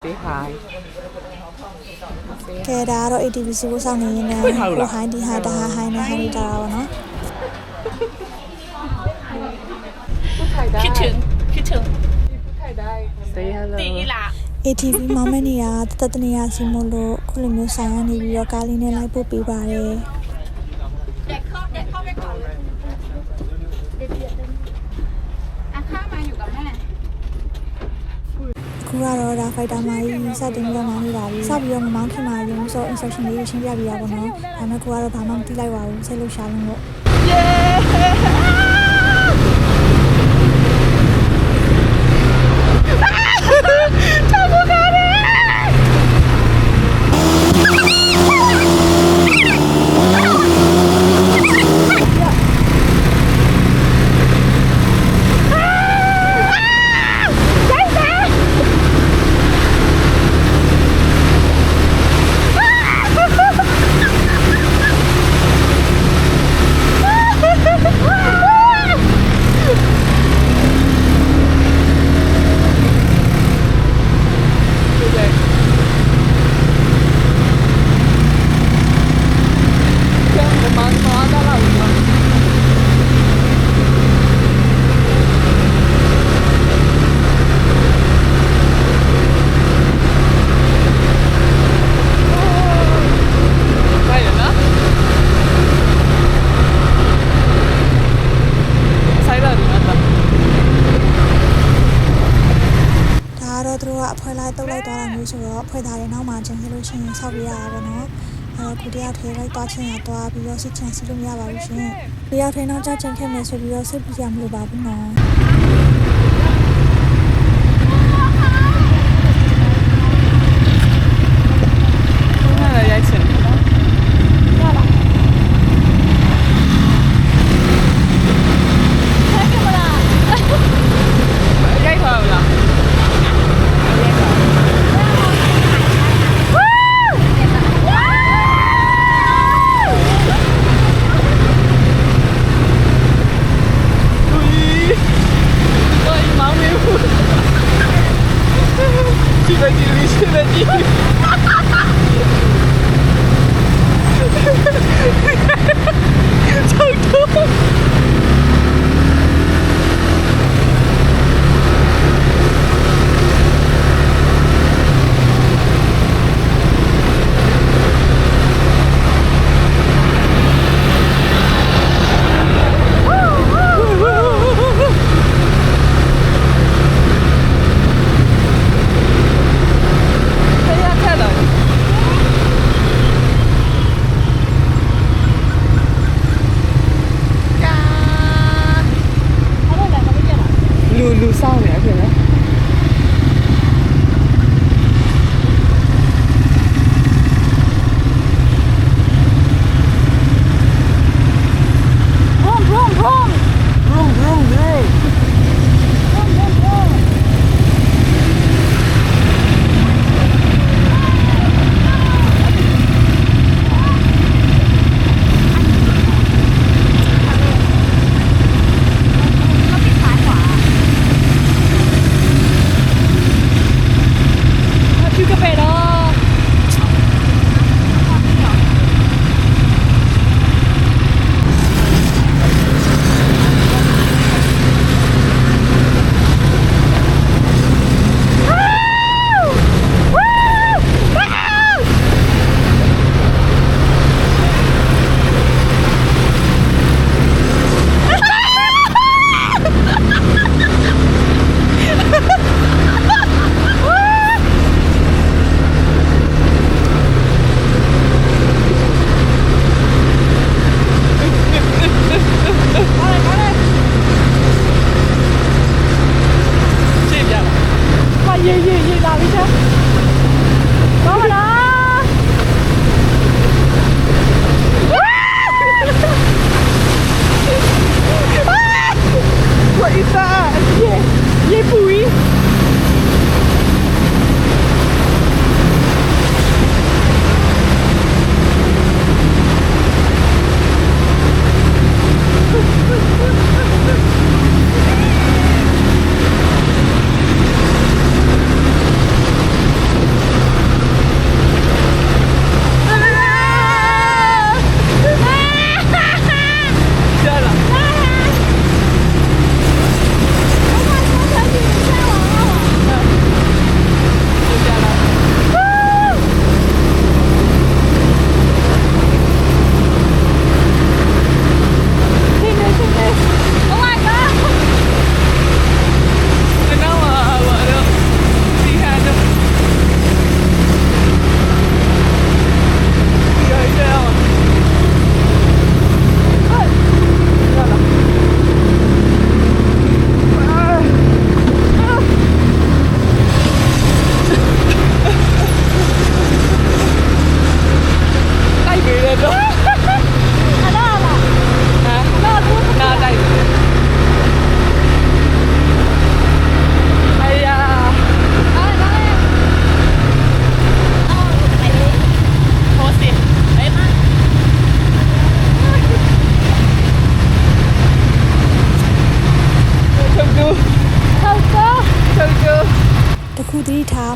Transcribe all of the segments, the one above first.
Say hi. ကဲဒါကတော့ ATVC ကိုစောင့်နေရင်လည်းဟိုဟိုင်းဒီဟာတဟာဟိုင်းနဲ့ဟိုင်းနေကြတာပေါ့နော် คิดถึง Say hello. ตีละ ATV မောင်မနေရတတနေရစီမို့လို့ခုလိုမျိုးဆိုင်ရနေပြီးတော့ကားလေးနဲ့လိုက်ပို့ပေးပါတယ် เด็กเข้าไปก่อนเลยเด็กอ่ะข้ามาอยู่กับแม่ ခုကတော့ဒါဖိုက်တာမာကြီးစတင်ပြီးတော့မောင်းနေပါပြီစပြီးတော့မမောင်းခင်မှာရုံဆို instruction လေးရှင်းပြပြရပါတော့နော်ဒါမှခုကတော့ဘာမှမသိလိုက်ပါဘူးဆက်လို့ရှာလို့လို့ အဖွဲ့လိုက်တုတ်လိုက်သွားတာမျိုးဆိုတော့ဖွဲ့သားရဲ့နောက်မှာကျန်ခဲ့လို့ရှိရင်ဆောက်ပြရတာပေါ့နော်ခုတယောက်ထဲလိုက်သွားချင်းရသွားပြီးတော့စစ်ချန်စီလို့မရပါဘူးရှင်တယောက်ထဲနောက်ကျကျန်ခဲ့မယ်ဆိုပြီးတော့စိတ်ပြရမလို့ပါဘူးနော် กา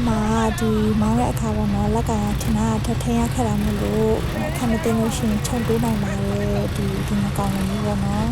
မှာဒီမောင်းတဲ့အခါပေါ့နော်လက်ကင်ကထင်တာထထင်းရခက်တာမလို့ခက်မသိလို့ရှိရင်ခြုံတိုးနိုင်ပါတယ်ဒီငကောင်လေးပေါ့နော်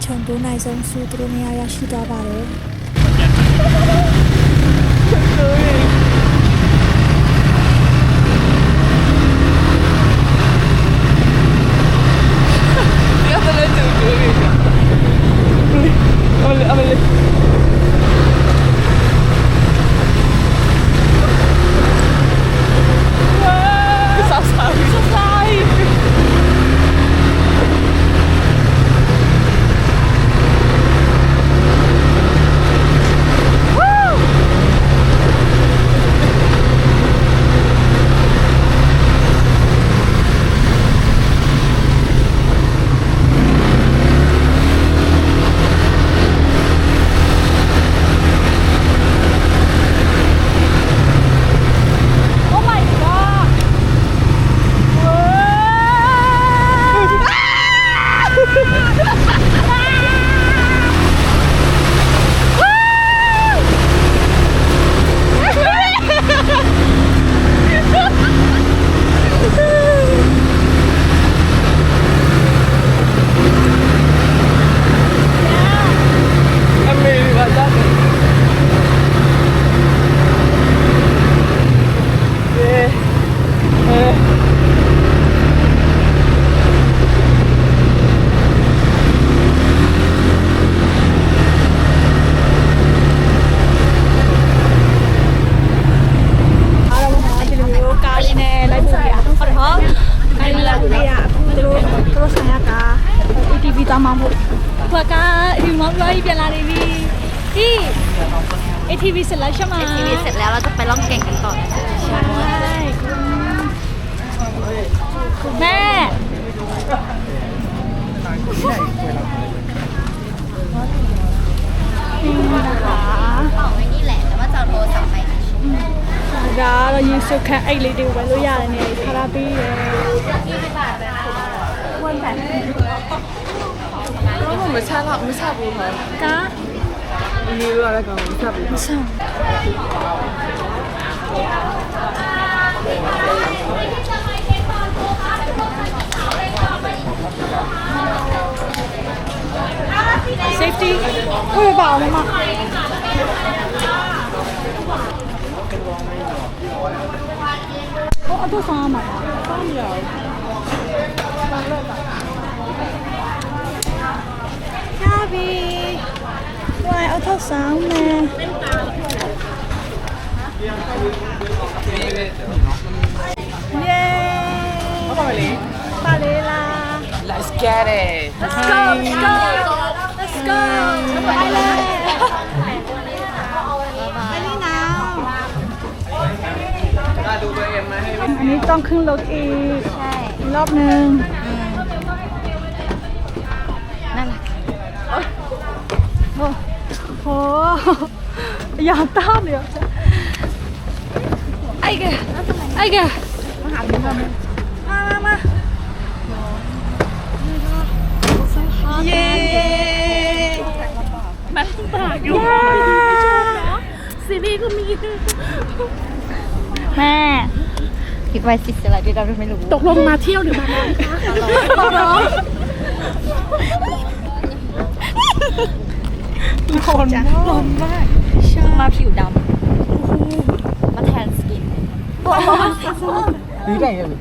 ခြုံတိုးနိုင်ဆုံးစုသူတို့နေရာရရှိသွားပါတယ် သွားမှဖို့ဘွာကဒီမောင်လိုက်ပြန်လာနေပြီဒီ ATV เสร็จแล้วใช่ไหม ATV เสร็จแล้วเราจะไปล่องแก่งกันต่อ ใช่แม่นี่นะคะ เอาไว้นี่แหละแต่ว่าจะเอาโทรศัพท์ไป ဒါတော့ရေစုခန်းအိတ်လေးတွေကိုပဲလို့ရတယ်နေထားလာပြီးတယ်ဝန်တယ် 我没差了，没差不多。 ကား 你又来讲没差不多。 ဆောင် safety ဟုတ်ပါအောင်မဟောအတော့ဆောင်မှာဆောင်းရအောင်ဟာဘီဝိုင်အတော့ဆောင်မယ် เย้ 好吧，嘞。 ပါလေလာ Let's get it. Let's go let's go let's go ไปเลยไปนี่นาอันนี้ต้องขึ้นรถอีก ใช่ รอบนึง นั่นแหละ โอ้โหอยากต้านเลยไอ้แกมาเย้มันปากอยู่ซีรีส์ก็มีแม่ คิดไว้สิอะไรที่เราไม่รู้ ตกลงมาเที่ยวหรือมาคะร้อนร้อนมากใช่ มาผิวดำมาแทนสกิน 你干什么？